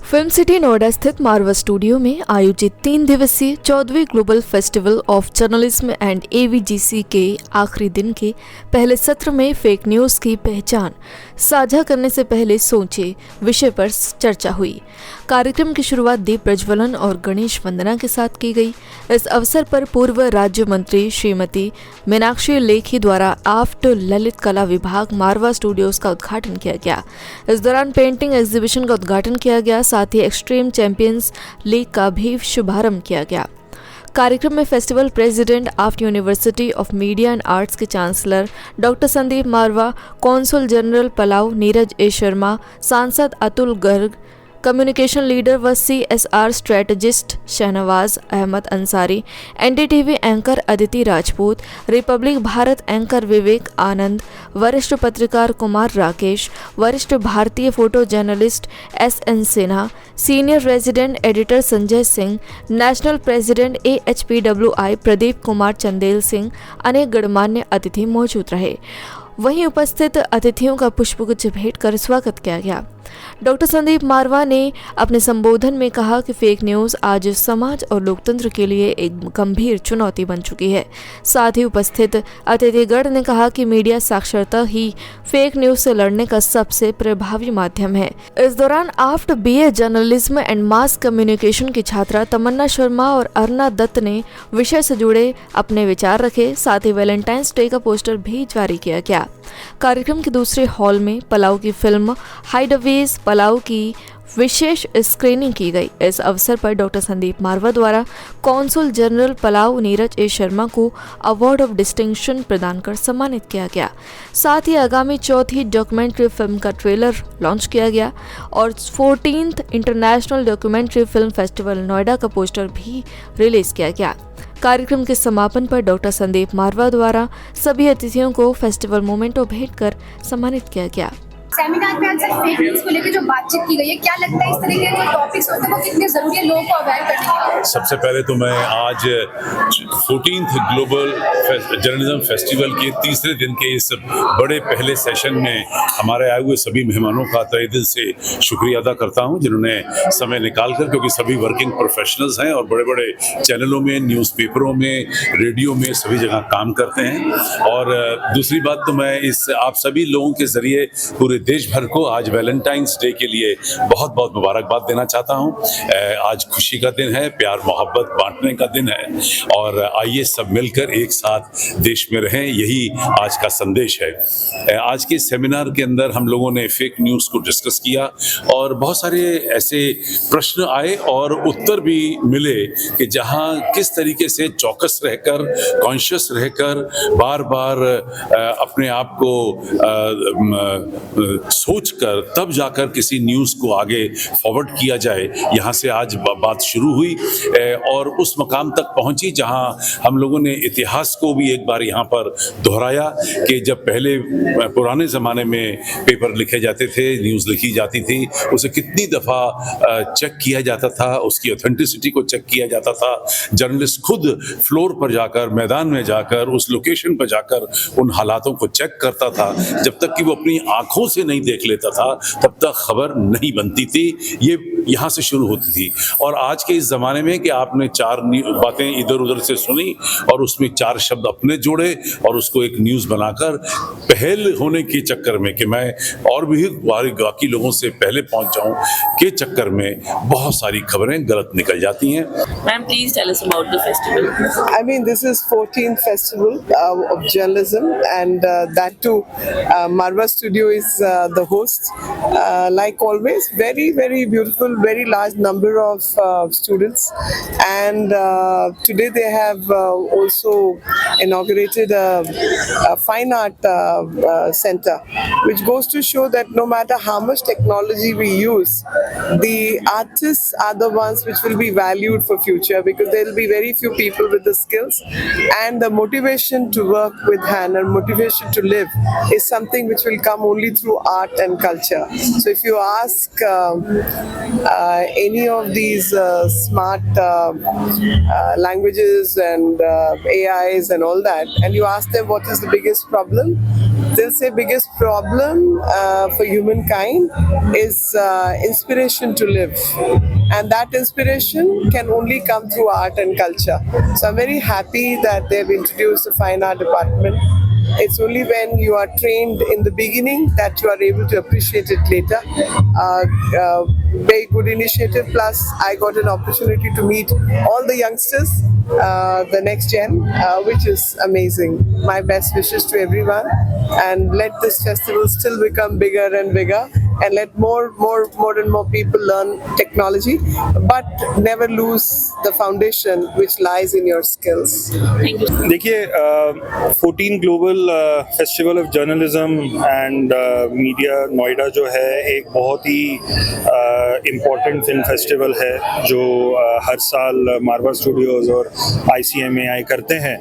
Film city Noida स्थित मारवा studio में आयोजित 3 दिवसीय 14वीं global festival of journalism and AVGC के आखिरी दिन के पहले सत्र में फेक न्यूज़ की पहचान साझा करने से पहले सोचे विषय पर चर्चा हुई। कार्यक्रम की शुरुआत दीप प्रज्वलन और गणेश वंदना के साथ की गई। इस अवसर पर पूर्व राज्य मंत्री श्रीमती मीनाक्षी लेखी द्वारा आफ्ट ललित कला विभाग मारवा स्टूडियोज का उद्घाटन किया गया। इस दौरान पेंटिंग एग्जीबिशन का उद्घाटन किया गया, साथ ही एक्सट्रीम चैंपियंस लीग का भी शुभारंभ किया गया। कार्यक्रम में festival president AAFT university of media and arts के chancellor doctor Sandeep Marwah, consul general Palau Neeraj A Sharma, सांसद अतुल गर्ग, कम्युनिकेशन लीडर व CSR strategist Shahnawaz Ahmed Ansari, NDTV anchor Aditi Rajput, Republic Bharat anchor Vivek Anand, वरिष्ठ पत्रकार कुमार राकेश, वरिष्ठ भारतीय photo journalist SN Sinha, senior resident editor Sanjay Singh, national president AHPWI Pradeep Kumar Chandel Singh, अनेक गणमान्य अतिथि मौजूद रहे। वहीं उपस्थित अतिथियों का पुष्पगुच्छ भेंट कर स्वागत किया गया। डॉक्टर संदीप मारवा ने अपने संबोधन में कहा कि फेक न्यूज़ आज समाज और लोकतंत्र के लिए एक गंभीर चुनौती बन चुकी है। साथ ही उपस्थित अतिथिगण ने कहा कि मीडिया साक्षरता ही फेक न्यूज़ से लड़ने का सबसे प्रभावी माध्यम है। इस दौरान आफ्ट BA journalism and mass communication की छात्रा तमन्ना शर्मा और अरुणा दत्त ने विषय से जुड़े अपने विचार रखे। साथ ही वैलेंटाइंस डे का पोस्टर भी जारी किया गया। कार्यक्रम के दूसरे हॉल में पलाऊ की फिल्म हाइडअवेज पलाऊ की विशेष स्क्रीनिंग की गई। इस अवसर पर डॉक्टर संदीप मारवा द्वारा council general Palau Neeraj A Sharma को अवार्ड ऑफ डिस्टिंक्शन प्रदान कर सम्मानित किया गया। साथ ही आगामी चौथी डॉक्यूमेंट्री फिल्म का ट्रेलर लॉन्च किया गया और 14th international documentary film festival Noida का पोस्टर भी रिलीज किया गया। कार्यक्रम के समापन पर डॉक्टर संदीप मारवा द्वारा सभी अतिथियों को फेस्टिवल मोमेंटो भेंट कर सम्मानित किया गया। सेमिनार में आज फेक न्यूज़ को लेकर जो बातचीत की गई है, क्या लगता है इस तरह के जो टॉपिक्स होते हैं वो कितने जरूरी है लोगों को अवेयर करने के? सबसे पहले तो मैं आज 14th ग्लोबल जर्नलिज्म फेस्टिवल के तीसरे दिन के इस बड़े पहले सेशन में हमारे आए हुए सभी मेहमानों का तहे दिल से शुक्रिया अदा करता हूं, जिन्होंने समय निकाल कर, क्योंकि सभी वर्किंग प्रोफेशनल्स हैं और बड़े बड़े चैनलों में, न्यूज़पेपरों में, रेडियो में सभी जगह काम करते हैं। और दूसरी बात तो मैं इस आप सभी लोगों के जरिए पूरे देश भर को आज वैलेंटाइंस डे के लिए बहुत बहुत मुबारकबाद देना चाहता हूं। आज खुशी का दिन है, प्यार मोहब्बत बांटने का दिन है और आइए सब मिलकर एक साथ देश में रहें, यही आज का संदेश है। आज के सेमिनार के अंदर हम लोगों ने फेक न्यूज़ को डिस्कस किया और बहुत सारे ऐसे प्रश्न आए और उत्तर भी मिले कि जहां किस तरीके से चौकस रहकर, कॉन्शियस रहकर बार बार अपने आप को सोचकर तब जाकर किसी न्यूज़ को आगे फॉरवर्ड किया जाए, यहाँ से आज बात शुरू हुई और उस मकाम तक पहुँची जहाँ हम लोगों ने इतिहास को भी एक बार यहाँ पर दोहराया कि जब पहले पुराने ज़माने में पेपर लिखे जाते थे, न्यूज़ लिखी जाती थी, उसे कितनी दफ़ा चेक किया जाता था, उसकी ऑथेंटिसिटी को चेक किया जाता था। जर्नलिस्ट खुद फ्लोर पर जाकर, मैदान में जाकर, उस लोकेशन पर जाकर उन हालातों को चेक करता था। जब तक कि वो अपनी आंखों से नहीं देख लेता था तब तक खबर नहीं बनती थी। ये यहाँ से शुरू होती थी। और आज के इस ज़माने में कि आपने 4 बातें इधर उधर से सुनी और उसमें 4 शब्द अपने जोड़े और उसको एक न्यूज़ बनाकर पहल होने के चक्कर में कि मैं और भी बाकी लोगों से पहले पहुँच जाऊँ के चक्कर में बहुत सारी खबरें गलत निकल जाती हैं। Ma'am, please tell us about the festival. I mean, this is 14th festival of journalism, and that too, Marwa Studio is the host. Like always, very, very beautiful, very large number of students, and today they have also inaugurated a fine art center, which goes to show that no matter how much technology we use, the artists are the ones which will be valued for future, because there will be very few people with the skills and the motivation to work with hand and motivation to live is something which will come only through art and culture. So if you ask any of these smart languages and AIs and all that, and you ask them what is the biggest problem, they'll say biggest problem for humankind is inspiration to live, and that inspiration can only come through art and culture. So I'm very happy that they've introduced the fine art department. It's only when you are trained in the beginning that you are able to appreciate it later. Very good initiative. Plus, I got an opportunity to meet all the youngsters, the next gen, which is amazing. My best wishes to everyone, and let this festival still become bigger and bigger, and let more and more people learn technology, but never lose the foundation which lies in your skills. देखिए 14 global festival of journalism and media Noida जो है एक बहुत ही important film festival है जो हर साल मारवा Studios और ICMAI करते हैं।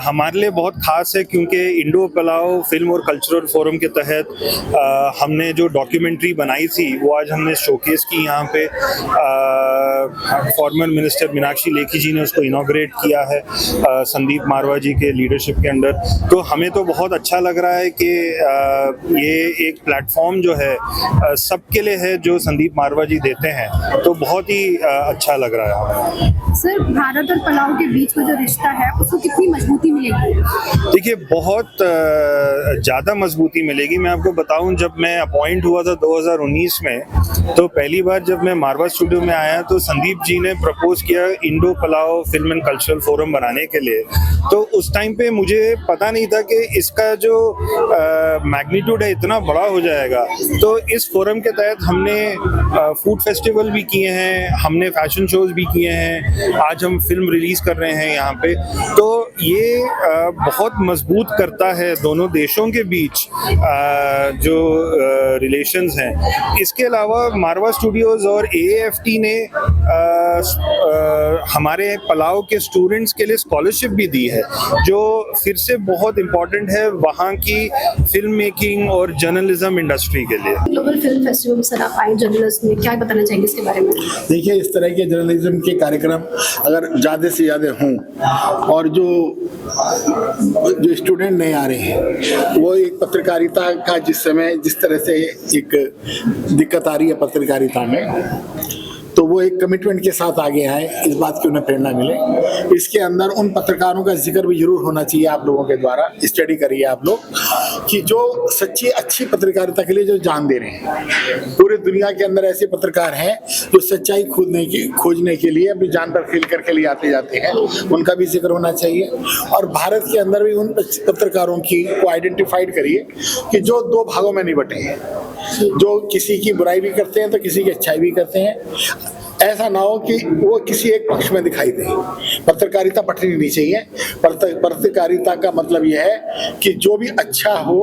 हमारे लिए बहुत ख़ास है क्योंकि इंडो पलाव फिल्म और कल्चरल फोरम के तहत हमने जो डॉक्यूमेंट्री बनाई थी वो आज हमने शोकेस की यहाँ पे। फॉर्मर मिनिस्टर मीनाक्षी लेखी जी ने उसको इनॉग्रेट किया है संदीप मारवा जी के लीडरशिप के अंडर। तो हमें तो बहुत अच्छा लग रहा है कि ये एक प्लेटफॉर्म जो है सबके लिए है जो संदीप मारवा जी देते हैं, तो बहुत ही अच्छा लग रहा है हमें। सर, भारत और पलाव के बीच में जो रिश्ता है उसको कितनी मजबूती मिलेगी? देखिए बहुत ज़्यादा मजबूती मिलेगी। मैं आपको बताऊं, जब मैं अपॉइंट हुआ था 2019 में, तो पहली बार जब मैं मारवा स्टूडियो में आया तो संदीप जी ने प्रपोज किया Indo Palau film and cultural forum बनाने के लिए। तो उस टाइम पे मुझे पता नहीं था कि इसका जो मैग्नीट्यूड है इतना बड़ा हो जाएगा। तो इस फोरम के तहत हमने फूड फेस्टिवल भी किए हैं, हमने फैशन शोज भी किए हैं, आज हम फिल्म रिलीज कर रहे हैं यहाँ पे। तो ये बहुत मजबूत करता है दोनों देशों के बीच जो रिलेशंस हैं। इसके अलावा मारवा स्टूडियोज़ और AAFT ने हमारे पलाव के स्टूडेंट्स के लिए स्कॉलरशिप भी दी है, जो फिर से बहुत इम्पोर्टेंट है वहाँ की फिल्म मेकिंग और जर्नलिज्म इंडस्ट्री के लिए। ग्लोबल फिल्म फेस्टिवल में सर आप आए जर्नलिस्ट में, क्या बताना चाहेंगे इसके बारे में? देखिए, इस तरह के जर्नलिज्म के कार्यक्रम अगर ज़्यादा से ज़्यादा हों और जो स्टूडेंट नहीं आ रहे हैं, वो एक पत्रकारिता का जिस तरह से एक दिक्कत आ रही है पत्रकारिता में, तो वो एक कमिटमेंट के साथ आगे आए, इस बात की उन्हें प्रेरणा मिले। इसके अंदर उन पत्रकारों का जिक्र भी जरूर होना चाहिए आप लोगों के द्वारा। स्टडी करिए आप लोग कि जो सच्ची अच्छी पत्रकारिता के लिए जो जान दे रहे हैं। पूरी दुनिया के अंदर ऐसे पत्रकार हैं जो सच्चाई खोजने के लिए अपनी जान पर खेल करके लिए आते जाते हैं, उनका भी जिक्र होना चाहिए। और भारत के अंदर भी उन पत्रकारों को आइडेंटिफाइड करिए कि जो दो भागों में नहीं बटे हैं, जो किसी की बुराई भी करते हैं तो किसी की अच्छाई भी करते हैं। ऐसा ना हो कि वो किसी एक पक्ष में दिखाई दे। पत्रकारिता पटनी नहीं चाहिए। पत्रकारिता का मतलब यह है कि जो भी अच्छा हो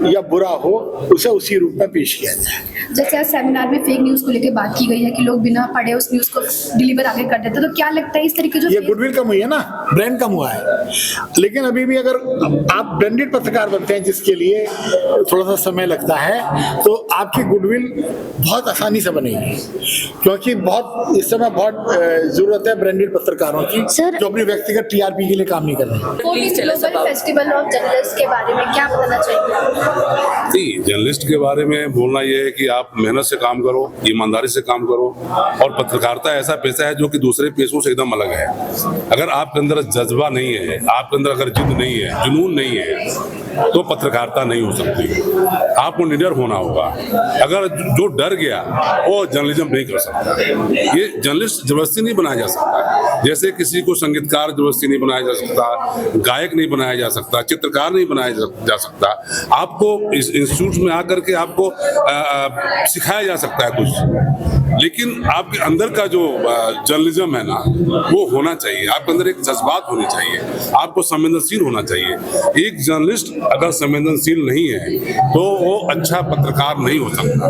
या बुरा हो उसे उसी रूप में पेश किया जाए। जैसे आज सेमिनार में फेक न्यूज़ को लेकर बात की गई है कि लोग बिना पढ़े उस न्यूज़ को डिलीवर आगे कर देते, तो क्या लगता है इस तरीके जो ये गुडविल कम हुई है ना, ब्रांड कम हुआ है। लेकिन अभी भी अगर आप ब्रांडेड पत्रकार बनते हैं जिसके लिए थोड़ा सा समय लगता है, तो आपकी गुडविल बहुत आसानी से बनेगी, क्योंकि इस समय बहुत जरूरत है ब्रांडेड पत्रकारों की जो अपनी व्यक्तिगत TRP के लिए काम नहीं कर रहे। ग्लोबल फेस्टिवल ऑफ जर्नलिस्ट के बारे में क्या बताना चाहिए? जर्नलिस्ट के बारे में बोलना यह है कि आप मेहनत से काम करो, ईमानदारी से काम करो, और पत्रकारिता ऐसा पेशा है जो कि दूसरे पेशों से एकदम अलग है। अगर आपके अंदर जज्बा नहीं है, आपके अंदर अगर जिद नहीं है, जुनून नहीं है, तो पत्रकारिता नहीं हो सकती। आपको निडर होना होगा। अगर जो डर गया वो जर्नलिज्म नहीं कर सकता। ये जर्नलिस्ट जबरदस्ती नहीं बनाया जा सकता। जैसे किसी को संगीतकार जबरदस्ती नहीं बनाया जा सकता, गायक नहीं बनाया जा सकता, चित्रकार नहीं बनाया जा सकता। आपको इस इंस्टीट्यूट में आकर के आपको सिखाया जा सकता है कुछ, लेकिन आपके अंदर का जो जर्नलिज्म है ना, वो होना चाहिए। आपके अंदर एक जज्बात होनी चाहिए, आपको संवेदनशील होना चाहिए। एक जर्नलिस्ट अगर संवेदनशील नहीं है तो वो अच्छा पत्रकार नहीं हो सकता।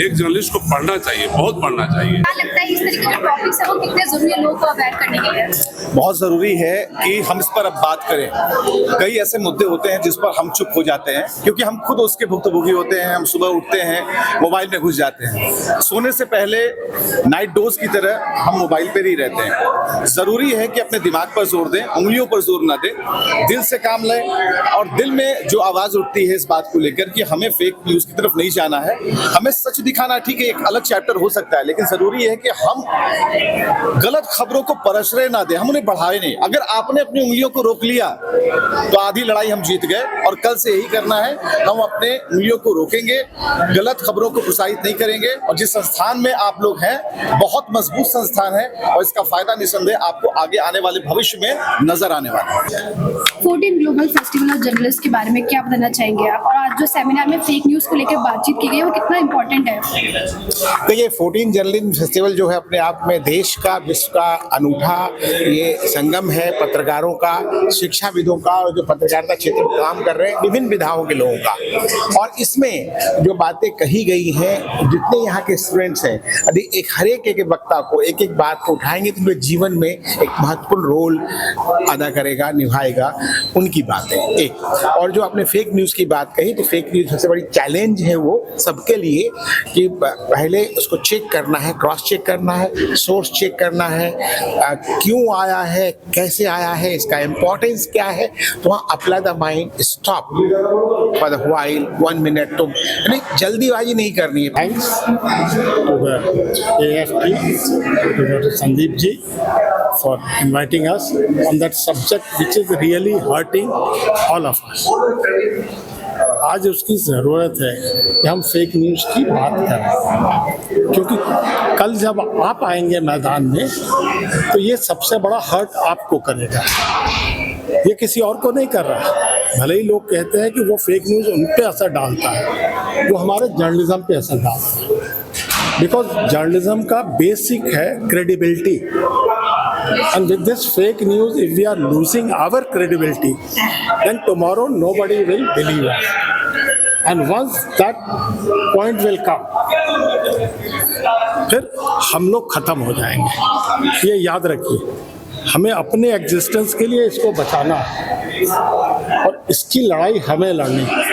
एक जर्नलिस्ट को पढ़ना चाहिए, बहुत पढ़ना चाहिए। क्या लगता है इस तरीके के टॉपिक्स है वो कितने जरूरी है लोगों को अवेयर करने करने के लिए? बहुत ज़रूरी है कि हम इस पर अब बात करें। कई ऐसे मुद्दे होते हैं जिस पर हम चुप हो जाते हैं क्योंकि हम खुद उसके भुक्तभोगी होते हैं। हम सुबह उठते हैं, मोबाइल में घुस जाते हैं, सोने से पहले नाइट डोज की तरह हम मोबाइल पर ही रहते हैं। ज़रूरी है कि अपने दिमाग पर जोर दें, उंगलियों पर जोर ना दें, दिल से काम लें। और दिल में जो आवाज़ उठती है इस बात को लेकर कि हमें फेक न्यूज़ की तरफ नहीं जाना है, हमें सच दिखाना, ठीक है, एक अलग चैप्टर हो सकता है, लेकिन ज़रूरी है कि हम गलत खबरों को परसरे ना दें, हम उन्हें बढ़ाए नहीं। अगर आपने अपनी उंगलियों को रोक लिया तो आधी लड़ाई हम जीत गए। और कल से यही करना है, हम अपने उंगलियों को रोकेंगे, गलत खबरों को प्रोत्साहित नहीं करेंगे। और जिस संस्थान में आप लोग हैं, बहुत मजबूत संस्थान है और इसका फायदा निसंदेह आपको आगे आने वाले भविष्य में नजर आने वाला है। 14 ग्लोबल फेस्टिवल ऑफ जर्नलिस्ट के बारे में क्या बताना चाहेंगे आप? और आज जो सेमिनार में फेक न्यूज़ को लेकर बातचीत की गई है वो कितना इम्पोर्टेंट है? तो ये 14 जर्नलिज्म फेस्टिवल जो है अपने आप में देश का, विश्व का अनूठा ये संगम है, पत्रकारों का, शिक्षाविदों का और जो पत्रकारिता क्षेत्र में काम कर रहे हैं विभिन्न विधाओं के लोगों का। और इसमें जो बातें कही गई हैं, जितने यहाँ के स्टूडेंट्स हैं, यदि हर एक वक्ता को एक एक बात को उठाएंगे तो उनके जीवन में एक महत्वपूर्ण रोल अदा करेगा, निभाएगा उनकी बातें। एक और जो आपने फेक न्यूज़ की बात कही, तो फेक न्यूज़ सबसे बड़ी चैलेंज है वो सबके लिए कि पहले उसको चेक करना है, क्रॉस चेक करना है, सोर्स चेक करना है, क्यों आया है, कैसे आया है, इसका इम्पोर्टेंस क्या है। तो वहाँ apply the mind, stop for the while, 1 minute, तो यानी जल्दीबाजी नहीं करनी है। Thanks to the AFP, to Dr. Sandeep ji for inviting us on that subject which is really hurting all of us. आज उसकी ज़रूरत है कि हम फेक न्यूज़ की बात करें, क्योंकि कल जब आप आएंगे मैदान में तो ये सबसे बड़ा हर्ट आपको करेगा, ये किसी और को नहीं कर रहा। भले ही लोग कहते हैं कि वो फेक न्यूज़ उन पे असर डालता है, वो हमारे जर्नलिज्म पे असर डालता है। बिकॉज जर्नलिज्म का बेसिक है credibility, and with this fake news, if we are losing our credibility, then tomorrow nobody will believe us. And once that point will come, फिर हम लोग खत्म हो जाएंगे। ये याद रखिए, हमें अपने एग्जिस्टेंस के लिए इसको बचाना है और इसकी लड़ाई हमें लड़नी है।